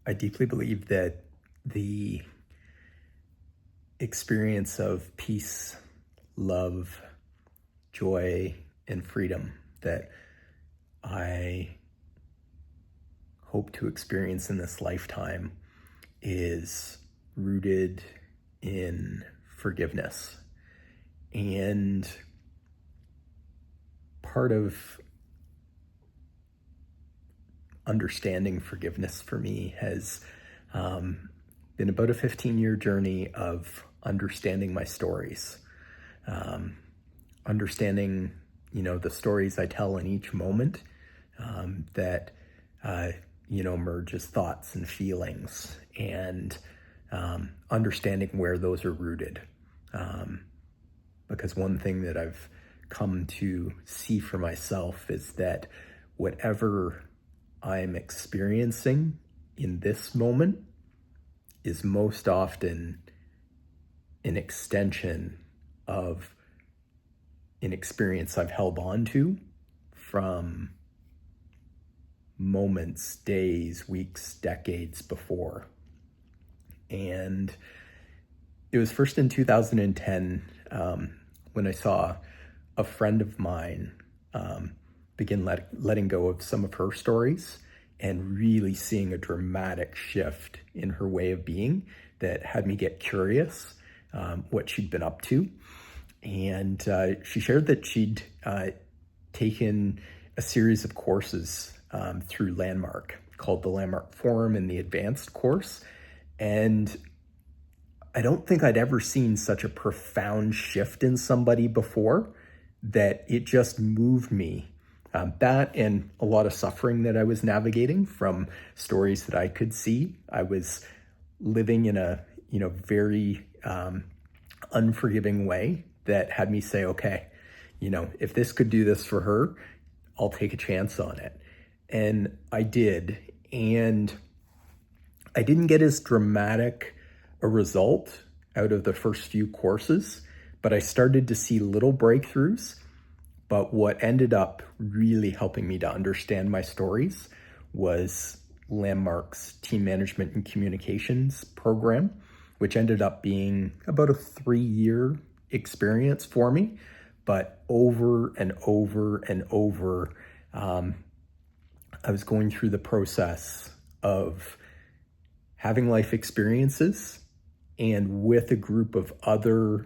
I deeply believe that the experience of peace, love, joy, and freedom that I hope to experience in this lifetime is rooted in forgiveness. And part of understanding forgiveness for me has been about a 15-year journey of understanding my stories, understanding, the stories I tell in each moment that, merge as thoughts and feelings, and understanding where those are rooted. Because one thing that I've come to see for myself is that whatever I'm experiencing in this moment is most often an extension of an experience I've held on to from moments, days, weeks, decades before. And it was first in 2010 when I saw a friend of mine begin letting go of some of her stories and really seeing a dramatic shift in her way of being that had me get curious what she'd been up to. And she shared that she'd taken a series of courses through Landmark called the Landmark Forum and the Advanced course. And I don't think I'd ever seen such a profound shift in somebody before, that it just moved me. That and a lot of suffering that I was navigating from stories that I could see. I was living in a very unforgiving way that had me say, okay, if this could do this for her, I'll take a chance on it. And I did. And I didn't get as dramatic a result out of the first few courses, but I started to see little breakthroughs. But what ended up really helping me to understand my stories was Landmark's Team Management and Communications program, which ended up being about a 3-year experience for me. But over and over and over, I was going through the process of having life experiences, and with a group of other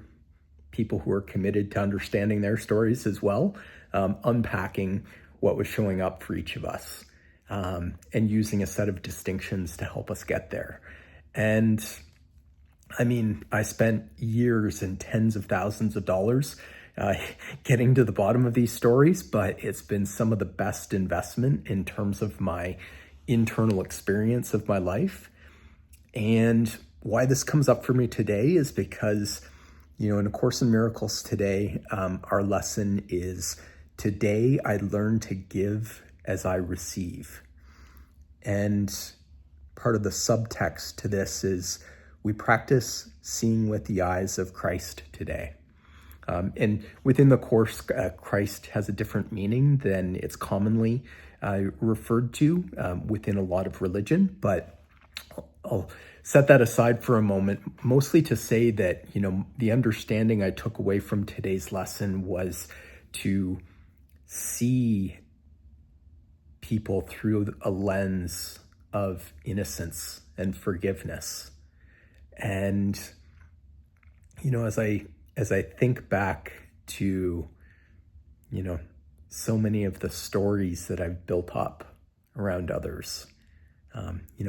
people who are committed to understanding their stories as well, unpacking what was showing up for each of us, and using a set of distinctions to help us get there. And I mean, I spent years and tens of thousands of dollars getting to the bottom of these stories, but it's been some of the best investment in terms of my internal experience of my life. And why this comes up for me today is because, in A Course in Miracles today, our lesson is, today I learn to give as I receive. And part of the subtext to this is, we practice seeing with the eyes of Christ today. And within the Course, Christ has a different meaning than it's commonly referred to within a lot of religion, but I'll set that aside for a moment, mostly to say that, the understanding I took away from today's lesson was to see people through a lens of innocence and forgiveness. And, as I think back to, so many of the stories that I've built up around others,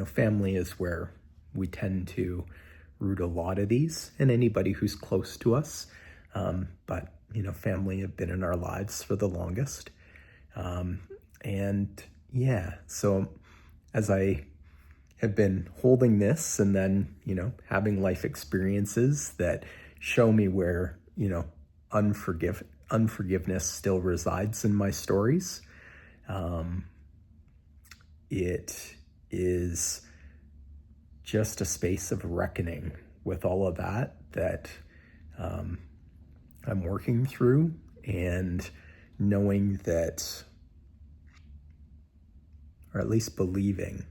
family is where we tend to root a lot of these, and anybody who's close to us. But, family have been in our lives for the longest. And yeah, so as I have been holding this and then, having life experiences that show me where, unforgiveness still resides in my stories, it is just a space of reckoning with all of that I'm working through, and knowing that, or at least believing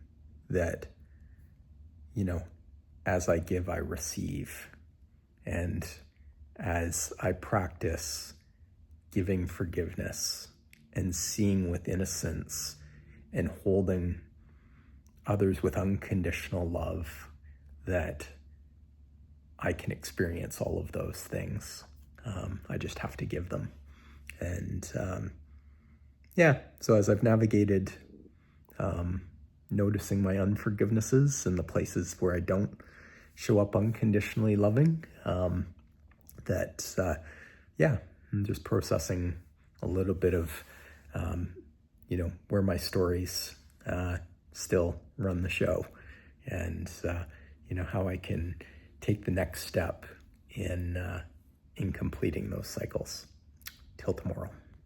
that, as I give, I receive. And as I practice giving forgiveness and seeing with innocence and holding others with unconditional love, that I can experience all of those things. I just have to give them. And so as I've navigated noticing my unforgivenesses and the places where I don't show up unconditionally loving, I'm just processing a little bit of, where my stories still run the show, and how I can take the next step in completing those cycles. Till tomorrow.